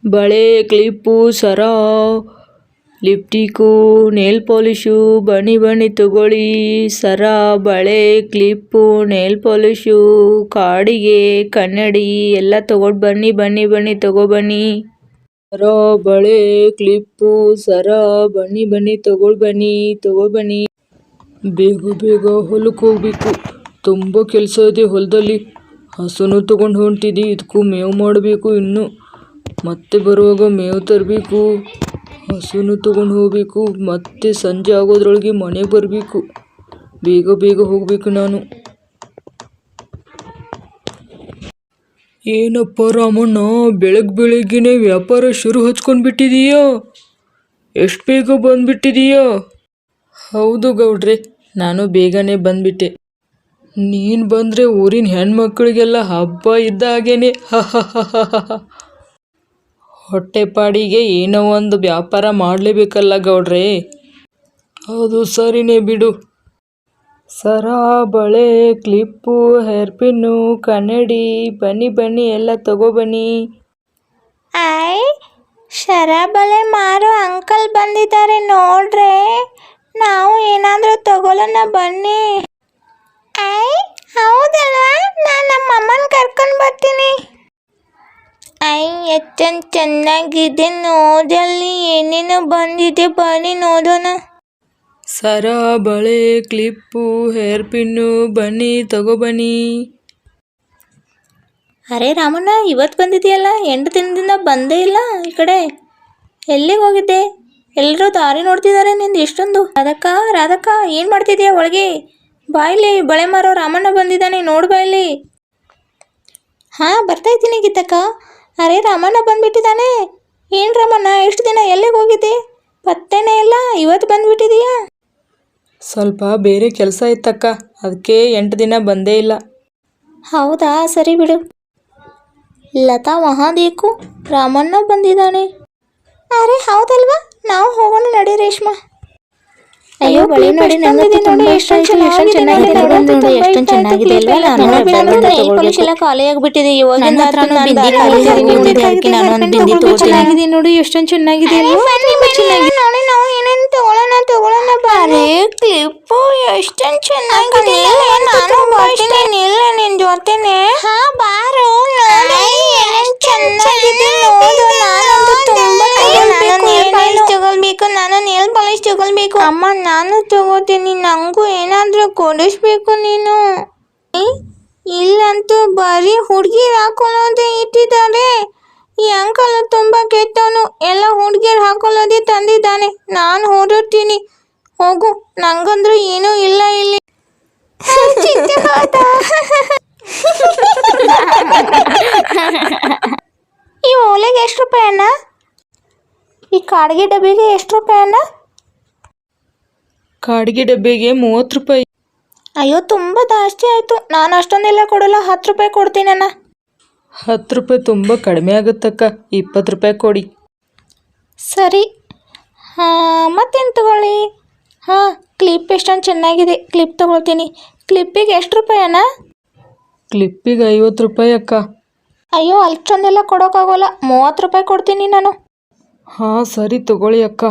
ಬಳೆ, ಕ್ಲಿಪ್ಪು, ಸರ, ಲಿಪ್ಟಿಕು, nail polish, ಬನ್ನಿ ತಗೊಳ್ಳಿ. ಸರ, ಬಳೆ, ಕ್ಲಿಪ್ಪು, ನೇಲ್ ಪಾಲಿಶು, ಕಾಡಿಗೆ, ಕನ್ನಡಿ ಎಲ್ಲ ತಗೊಂಡು ಬನ್ನಿ ತಗೊಬನ್ನಿ. ಸರ, ಬಳೆ, ಕ್ಲಿಪ್ಪು, ಸರ, ಬನ್ನಿ ತಗೊಬನ್ನಿ. ಬೇಗ ಹೊಲಕ್ಕೆ ಹೋಗ್ಬೇಕು. ತುಂಬ ಕೆಲಸ ಇದೆ ಹೊಲದಲ್ಲಿ. ಹಸುನು ತಗೊಂಡು ಹೊಂಟಿದ್ದಿ, ಇದಕ್ಕೂ ಮೇವು ಮಾಡಬೇಕು. ಇನ್ನು ಮತ್ತೆ ಬರುವಾಗ ಮೇವು ತರಬೇಕು. ಹಸುನು ತಗೊಂಡು ಹೋಗ್ಬೇಕು. ಮತ್ತೆ ಸಂಜೆ ಆಗೋದ್ರೊಳಗೆ ಮನೆಗೆ ಬರಬೇಕು. ಬೇಗ ಹೋಗ್ಬೇಕು ನಾನು. ಏನಪ್ಪ ರಾಮಣ್ಣ, ಬೆಳಗ್ಗೆನೆ ವ್ಯಾಪಾರ ಶುರು ಹಚ್ಕೊಂಡು ಬಿಟ್ಟಿದೀಯಾ? ಎಷ್ಟು ಬೇಗ ಬಂದ್ಬಿಟ್ಟಿದೀಯಾ? ಹೌದು ಗೌಡ್ರೆ, ನಾನು ಬೇಗನೆ ಬಂದ್ಬಿಟ್ಟೆ. ನೀನು ಬಂದರೆ ಊರಿನ ಹೆಣ್ಮಕ್ಳಿಗೆಲ್ಲ ಹಬ್ಬ ಇದ್ದ ಹಾಗೇನೆ. ಹೊಟ್ಟೆಪಾಡಿಗೆ ಏನೋ ಒಂದು ವ್ಯಾಪಾರ ಮಾಡಲೇಬೇಕಲ್ಲ ಗೌಡ್ರೆ. ಅದು ಸರಿನೇ ಬಿಡು. ಸರ, ಬಳೆ, ಕ್ಲಿಪ್ಪು, ಹೇರ್ ಪಿನ್ನು, ಕನ್ನಡಿ ಬನ್ನಿ ಎಲ್ಲ ತಗೊಬನ್ನಿ. ಸರ ಬಳೆ ಮಾರೋ ಅಂಕಲ್ ಬಂದಿದ್ದಾರೆ ನೋಡ್ರೆ. ನಾವು ಏನಾದರೂ ತಗೊಳ್ಳೋಣ ಬನ್ನಿ. ಹೌದಲ್ವಾ, ನಾನು ನಮ್ಮ ಅಮ್ಮನ ಕರ್ಕೊಂಡು ಬರ್ತೀನಿ. ಎಷ್ಟೊಂದು ಚೆನ್ನಾಗಿದೆ ನೋಡಲ್ಲಿ, ಏನೇನೋ ಬಂದಿದೆ, ಬನ್ನಿ ನೋಡೋಣ. ಸರ, ಬಳೆ, ಕ್ಲಿಪ್ಪು, ಹೇರ್ ಪಿನ್ನು ಬನ್ನಿ ತಗೊಬನ್ನಿ. ಅರೆ ರಾಮಣ್ಣ, ಇವತ್ತು ಬಂದಿದೆಯಲ್ಲ, 8 ದಿನದಿಂದ ಬಂದೇ ಇಲ್ಲ ಈ ಕಡೆ. ಎಲ್ಲಿಗೆ ಹೋಗಿದ್ದೆ? ಎಲ್ಲರೂ ದಾರಿ ನೋಡ್ತಿದ್ದಾರೆ ನಿಂದು ಇಷ್ಟೊಂದು. ರಾಧಕ್ಕ ಏನು ಮಾಡ್ತಿದ್ಯಾ ಒಳಗೆ? ಬಾಯ್ಲಿ, ಬಳೆ ಮಾರೋ ರಾಮಣ್ಣ ಬಂದಿದ್ದಾನೆ, ನೋಡು ಬಾಯ್ಲಿ. ಬರ್ತಾ ಇದ್ದೀನಿ ಗೀತಕ್ಕ. ಅರೆ ರಾಮಣ್ಣ ಬಂದ್ಬಿಟ್ಟಿದ್ದಾನೆ. ಏನು ರಾಮಣ್ಣ, ಎಷ್ಟು ದಿನ ಎಲ್ಲಿಗೆ ಹೋಗಿದ್ದೆ? ಪತ್ತೆನೇ ಇಲ್ಲ, ಇವತ್ತು ಬಂದ್ಬಿಟ್ಟಿದೀಯಾ? ಸ್ವಲ್ಪ ಬೇರೆ ಕೆಲಸ ಇತ್ತಕ್ಕ, ಅದಕ್ಕೆ 8 ದಿನ ಬಂದೇ ಇಲ್ಲ. ಹೌದಾ, ಸರಿ ಬಿಡು. ಲತಾ ಮಹಾದೇಕು, ರಾಮಣ್ಣ ಬಂದಿದ್ದಾನೆ. ಅರೆ ಹೌದಲ್ವಾ, ನಾವು ಹೋಗೋಣ ನಡಿ ರೇಷ್ಮಾ. ಅಯ್ಯೋ ಬಳೆ ನೋಡಿ, ನನಗೆ ತುಂಬಾ ಇಷ್ಟ ಆಯ್ತು. ಎಷ್ಟೊಂದು ಚೆನ್ನಾಗಿದೆ ನೋಡಿ, ಎಷ್ಟೊಂದು ಚೆನ್ನಾಗಿದೆ ಅಲ್ವಾ? ಎಲ್ಲ ಖಾಲಿ ಆಗಿಬಿಟ್ಟಿದೆ. ಇವಾಗಿಂದ ಚೆನ್ನಾಗಿದೆ ನೋಡಿ, ಎಷ್ಟೊಂದು ಚೆನ್ನಾಗಿದೆ ನೋಡಿ. ನಾವು ಏನೇನು ತಗೊಳ್ಳೋಣ ಬಾರೆ. ಕ್ಲಿಪ್ಪು ಎಷ್ಟೊಂದು ಚೆನ್ನಾಗಿದೆ. ನಾನು ಬರ್ತೀನಿ, ನಿಲ್ಲ ನಿನ್ ಜೊತೆನೆ. ಬಾರು ನೋಡಿ, ಚೆನ್ನಾಗಿದೆ ನೋಡು. ನಾನಂತೂ ತುಂಬಾ ತಗೊಳ್ಬೇಕು. ನಾನು ನೇಲ್ ಪಾಲಿಶ್ ತಗೊಳ್ಬೇಕು. ಅಮ್ಮ, ನಾನು ತಗೋತೀನಿ. ನಂಗೂ ಏನಾದರೂ ಕೊಡಿಸ್ಬೇಕು ನೀನು. ಇಲ್ಲಂತೂ ಬರೀ ಹುಡುಗಿರು ಹಾಕೊಳ್ಳೋದೇ ಇಟ್ಟಿದ್ದಾರೆ. ಈ ಅಂಕಲ್ ತುಂಬಾ ಕೆಟ್ಟವನು, ಎಲ್ಲ ಹುಡುಗಿರು ಹಾಕೊಳ್ಳೋದೇ ತಂದಿದ್ದಾನೆ. ನಾನು ಹೊರಡ್ತೀನಿ, ಹೋಗು. ನಂಗಂದ್ರೂ ಏನೂ ಇಲ್ಲ ಇಲ್ಲಿ. ಈ ಓಲೆಗೆ ಎಷ್ಟು ರೂಪಾಯಿ ಅಣ್ಣ? ಈ ಕಾಡಿಗೆ ಡಬ್ಬಿಗೆ ಎಷ್ಟು ರೂಪಾಯಿ ಅಣ್ಣ? ಕಾಡಿಗೆ ಡಬ್ಬಿಗೆ 30 ರೂಪಾಯಿ. ಅಯ್ಯೋ, ತುಂಬ ಜಾಸ್ತಿ ಆಯಿತು. ನಾನು ಅಷ್ಟೊಂದೆಲ್ಲ ಕೊಡಲ್ಲ, 10 ರೂಪಾಯಿ ಕೊಡ್ತೀನಿ ಅಣ್ಣ. 10 ರೂಪಾಯಿ ತುಂಬ ಕಡಿಮೆ ಆಗುತ್ತಕ್ಕ, 20 ರೂಪಾಯಿ ಕೊಡಿ. ಸರಿ. ಮತ್ತೇನು ತಗೊಳ್ಳಿ? ಕ್ಲಿಪ್ ಎಷ್ಟೊಂದು ಚೆನ್ನಾಗಿದೆ, ಕ್ಲಿಪ್ ತಗೊಳ್ತೀನಿ. ಕ್ಲಿಪ್ಪಿಗೆ ಎಷ್ಟು ರೂಪಾಯಿ ಅಣ್ಣ? ಕ್ಲಿಪ್ಪಿಗೆ 50 ರೂಪಾಯಿ ಅಕ್ಕ. ಅಯ್ಯೋ, ಅಷ್ಟೊಂದೆಲ್ಲ ಕೊಡೋಕ್ಕಾಗೋಲ್ಲ, 30 ರೂಪಾಯಿ ಕೊಡ್ತೀನಿ ನಾನು. ಸರಿ ತಗೊಳ್ಳಿ ಅಕ್ಕ.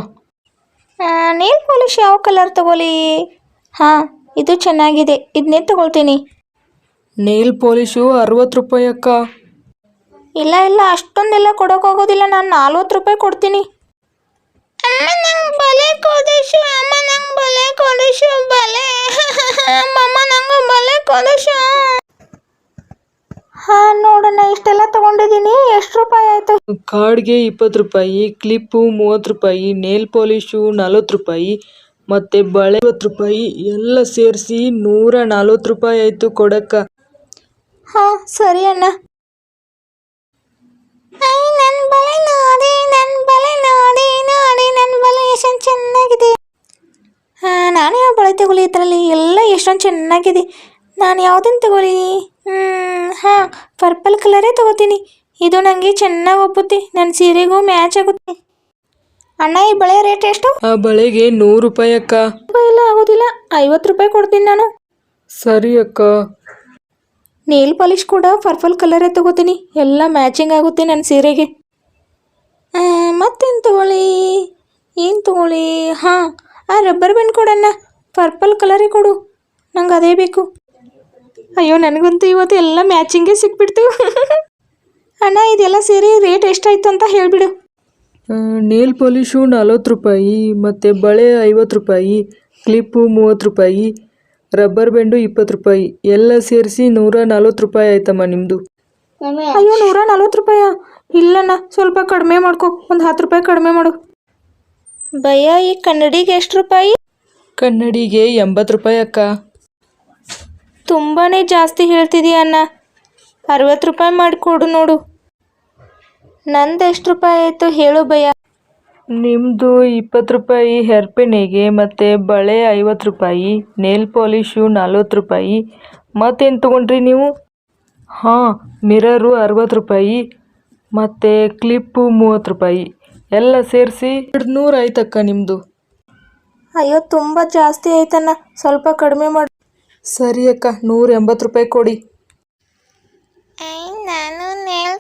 ನೇಲ್ ಪಾಲಿಶ್ ಯಾವ ಕಲರ್ ತಗೊಳ್ಳಿ? ಇದು ಚೆನ್ನಾಗಿದೆ, ಇದನ್ನೇ ತಗೊಳ್ತೀನಿ. ನೇಲ್ ಪಾಲಿಶು 60 ರೂಪಾಯಿ ಅಕ್ಕ. ಇಲ್ಲ, ಅಷ್ಟೊಂದೆಲ್ಲ ಕೊಡೋಕ್ಕಾಗೋದಿಲ್ಲ, ನಾನು 40 ರೂಪಾಯಿ ಕೊಡ್ತೀನಿ. ಅಮ್ಮ, ನಂಗೆ ಬಳೆ ಕೊಡಿಸು. ಅಮ್ಮ, ನಂಗೆ ಬಳೆ ಕೊಡಿಸು. ಬಳೆ ಅಮ್ಮ, ನಂಗೆ ಬಳೆ ಕೊಡಿಸು. ನೋಡೋಣ, ಇಷ್ಟೆಲ್ಲ ತಗೊಂಡಿದ್ದೀನಿ. ಎಷ್ಟು ರೂಪಾಯಿ ಆಯಿತು? ಕಾರ್ಡ್ಗೆ 20 ರೂಪಾಯಿ, ಕ್ಲಿಪ್ಪು 30 ರೂಪಾಯಿ, ನೇಲ್ ಪಾಲಿಶು 40 ರೂಪಾಯಿ, ಮತ್ತು ಬಳೆ 20 ರೂಪಾಯಿ, ಎಲ್ಲ ಸೇರಿಸಿ 140 ರೂಪಾಯಿ ಆಯಿತು ಕೊಡಕ್ಕ. ಸರಿ ಅಣ್ಣ. ನನ್ನ ಬಳೆ ನೋಡಿ, ನನ್ನ ಬಳೆ ಎಷ್ಟೊಂದು ಚೆನ್ನಾಗಿದೆ. ನಾನು ಯಾವ ಬಳೆ ತಗೊಳ್ಳಿ? ಇದರಲ್ಲಿ ಎಲ್ಲ ಎಷ್ಟೊಂದು ಚೆನ್ನಾಗಿದೆ. ನಾನು ಯಾವುದನ್ನು ತಗೊಳ್ಳಿ? ಪರ್ಪಲ್ ಕಲರೇ ತಗೋತೀನಿ. ಇದು ನನಗೆ ಚೆನ್ನಾಗಿ ಒಪ್ಪುತ್ತೆ, ನನ್ನ ಸೀರೆಗೂ ಮ್ಯಾಚ್ ಆಗುತ್ತೆ. ಅಣ್ಣ, ಈ ಬಳೆ ರೇಟ್ ಎಷ್ಟು? ಆ ಬಳೆಗೆ 100 ರೂಪಾಯಿ ಅಕ್ಕ. ಇಲ್ಲ, ಆಗೋದಿಲ್ಲ, 50 ರೂಪಾಯಿ ಕೊಡ್ತೀನಿ ನಾನು. ಸರಿ ಅಕ್ಕ. ನೇಲ್ ಪಾಲಿಶ್ ಕೂಡ ಪರ್ಪಲ್ ಕಲರೇ ತಗೋತೀನಿ, ಎಲ್ಲ ಮ್ಯಾಚಿಂಗ್ ಆಗುತ್ತೆ ನನ್ನ ಸೀರೆಗೆ. ಮತ್ತೇನು ತಗೊಳ್ಳಿ? ಏನು ತಗೊಳ್ಳಿ? ಹಾಂ, ಆ ರಬ್ಬರ್ ಬ್ಯಾಂಡ್ ಕೊಡಣ್ಣ, ಪರ್ಪಲ್ ಕಲರೇ ಕೊಡು, ನಂಗೆ ಅದೇ ಬೇಕು. ಅಯ್ಯೋ, ನನಗಂತೂ ಇವತ್ತು ಎಲ್ಲ ಮ್ಯಾಚಿಂಗೇ ಸಿಕ್ಬಿಡ್ತು. ಅಣ್ಣ, ಇದೆಲ್ಲ ಸೇರಿ ರೇಟ್ ಎಷ್ಟಾಯ್ತು ಅಂತ ಹೇಳಿಬಿಡು. ನೇಲ್ ಪಾಲಿಶು 40 ರೂಪಾಯಿ, ಮತ್ತು ಬಳೆ 50 ರೂಪಾಯಿ, ಕ್ಲಿಪ್ಪು 30 ರೂಪಾಯಿ, ರಬ್ಬರ್ ಬ್ಯಾಂಡು 20 ರೂಪಾಯಿ, ಎಲ್ಲ ಸೇರಿಸಿ 140 ರೂಪಾಯಿ ಆಯ್ತಮ್ಮ ನಿಮ್ಮದು. ಅಯ್ಯೋ, 140 ರೂಪಾಯ? ಇಲ್ಲಣ್ಣ, ಸ್ವಲ್ಪ ಕಡಿಮೆ ಮಾಡ್ಕೊ, ಒಂದು 10 ರೂಪಾಯಿ ಕಡಿಮೆ ಮಾಡು. ಭಯ್ಯ, ಈ ಕನ್ನಡಿಗೆ ಎಷ್ಟು ರೂಪಾಯಿ? ಕನ್ನಡಿಗೆ 80 ರೂಪಾಯಿ ಅಕ್ಕ. ತುಂಬಾ ಜಾಸ್ತಿ ಹೇಳ್ತಿದೀಯ ಅಣ್ಣ, 60 ರೂಪಾಯಿ ಮಾಡಿಕೊಡು ನೋಡು. ನಂದು ಎಷ್ಟು ರೂಪಾಯಿ ಆಯಿತು ಹೇಳು ಭಯ್ಯ. ನಿಮ್ಮದು 20 ರೂಪಾಯಿ ಹೇರ್ ಪಿನ್ನಿಗೆ, ಮತ್ತು ಬಳೆ 50 ರೂಪಾಯಿ, ನೇಲ್ ಪಾಲಿಶು 40 ರೂಪಾಯಿ, ಮತ್ತೇನು ತೊಗೊಂಡ್ರಿ ನೀವು? ಹಾಂ, ಮಿರರು 60 ರೂಪಾಯಿ, ಮತ್ತು ಕ್ಲಿಪ್ಪು 30 ರೂಪಾಯಿ, ಎಲ್ಲ ಸೇರಿಸಿ 200 ಆಯ್ತಕ್ಕ ನಿಮ್ಮದು. ಅಯ್ಯೋ, ತುಂಬ ಜಾಸ್ತಿ ಆಯ್ತಣ್ಣ, ಸ್ವಲ್ಪ ಕಡಿಮೆ ಮಾಡು. ಸರಿ ಅಕ್ಕ, 180 ರೂಪಾಯಿ ಕೊಡಿ. ನಾನು ನೇಲ್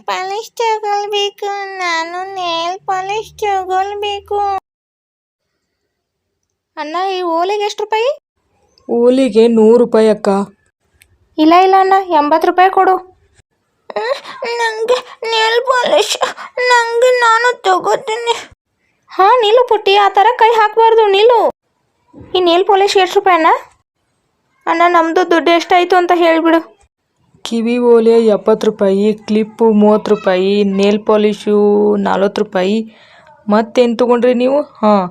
ಪಾಲಿಶ್ ತಗೊಳ್ಬೇಕು, ಅಣ್ಣ, ಈ ಓಲಿಗೆ ಎಷ್ಟು ರೂಪಾಯಿ? ಓಲಿಗೆ 100 ರೂಪಾಯಿ ಅಕ್ಕ. ಇಲ್ಲ ಅಣ್ಣ, 80 ರೂಪಾಯಿ ಕೊಡು. ನನಗೆ ನೇಲ್ ಪಾಲಿಶ್, ನಾನು ತಗೋತೀನಿ. ಹಾಂ, ನಿಲ್ಲು ಪುಟ್ಟಿ, ಆ ಥರ ಕೈ ಹಾಕಬಾರ್ದು, ನಿಲ್ಲು. ಈ ನೇಲ್ ಪಾಲಿಶ್ ಎಷ್ಟು ರೂಪಾಯಿ ಅಣ್ಣ? ಅಣ್ಣ, ನಮ್ಮದು ದುಡ್ಡು ಎಷ್ಟಾಯಿತು ಅಂತ ಹೇಳಿಬಿಡು. ಕಿವಿ ಓಲೆ 70 ರೂಪಾಯಿ, ಕ್ಲಿಪ್ಪು 30 ರೂಪಾಯಿ, ನೇಲ್ ಪಾಲಿಶು 40 ರೂಪಾಯಿ, ಮತ್ತೇನು ತೊಗೊಂಡ್ರಿ ನೀವು? ಹಾಂ,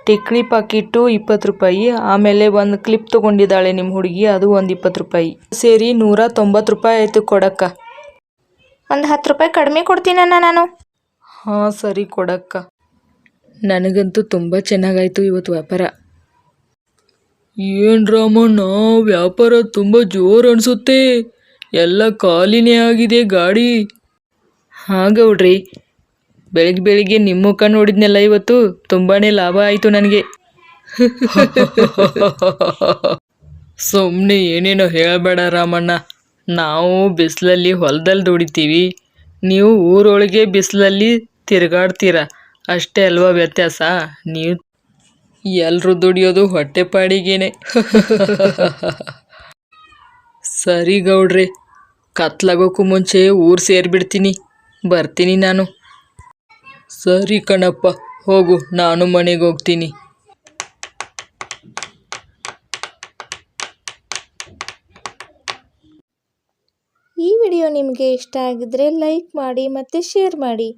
ಟಿಕ್ಲಿ ಪಾಕಿಟ್ಟು 20 ರೂಪಾಯಿ, ಆಮೇಲೆ ಒಂದು ಕ್ಲಿಪ್ ತೊಗೊಂಡಿದ್ದಾಳೆ ನಿಮ್ಮ ಹುಡುಗಿ, ಅದು ಒಂದು 20 ರೂಪಾಯಿ, ಸೇರಿ 190 ರೂಪಾಯಿ ಆಯಿತು ಕೊಡಕ್ಕ. ಒಂದು 10 ರೂಪಾಯಿ ಕಡಿಮೆ ಕೊಡ್ತೀನಣ್ಣ ನಾನು. ಹಾಂ, ಸರಿ ಕೊಡಕ್ಕ. ನನಗಂತೂ ತುಂಬ ಚೆನ್ನಾಗಾಯಿತು ಇವತ್ತು ವ್ಯಾಪಾರ. ಏನು ರಾಮಣ್ಣ, ವ್ಯಾಪಾರ ತುಂಬ ಜೋರು ಅನಿಸುತ್ತೆ, ಎಲ್ಲ ಖಾಲಿನೇ ಆಗಿದೆ ಗಾಡಿ. ಹಾಂ ಗೌಡ್ರಿ, ಬೆಳಿಗ್ಗೆ ನಿಮ್ಮ ಮುಖ ನೋಡಿದ್ನೆಲ್ಲ ಇವತ್ತು, ತುಂಬಾ ಲಾಭ ಆಯಿತು ನನಗೆ. ಸುಮ್ಮನೆ ಏನೇನೋ ಹೇಳಬೇಡ ರಾಮಣ್ಣ, ನಾವು ಬಿಸಿಲಲ್ಲಿ ಹೊಲದಲ್ಲಿ ದುಡಿತೀವಿ, ನೀವು ಊರೊಳಗೆ ಬಿಸಿಲಲ್ಲಿ ತಿರುಗಾಡ್ತೀರ, ಅಷ್ಟೇ ಅಲ್ವಾ ವ್ಯತ್ಯಾಸ? ನೀವು ಎಲ್ಲರೂ ದುಡಿಯೋದು ಹೊಟ್ಟೆಪಾಡಿಗೇನೆ. ಸರಿ ಗೌಡ್ರೆ, ಕತ್ಲಾಗೋಕ್ಕೂ ಮುಂಚೆ ಊರು ಸೇರಿಬಿಡ್ತೀನಿ, ಬರ್ತೀನಿ ನಾನು. ಸರಿ ಕಣಪ್ಪ, ಹೋಗು, ನಾನು ಮನೆಗೆ ಹೋಗ್ತೀನಿ. ಈ ವಿಡಿಯೋ ನಿಮಗೆ ಇಷ್ಟ ಆಗಿದ್ರೆ ಲೈಕ್ ಮಾಡಿ ಮತ್ತು ಶೇರ್ ಮಾಡಿ.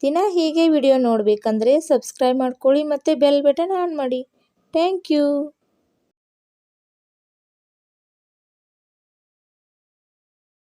ದಿನ ಹೀಗೆ ವಿಡಿಯೋ ನೋಡಬೇಕಂದ್ರೆ ಸಬ್ಸ್ಕ್ರೈಬ್ ಮಾಡ್ಕೊಳ್ಳಿ ಮತ್ತು ಬೆಲ್ ಬಟನ್ ಆನ್ ಮಾಡಿ. Thank you.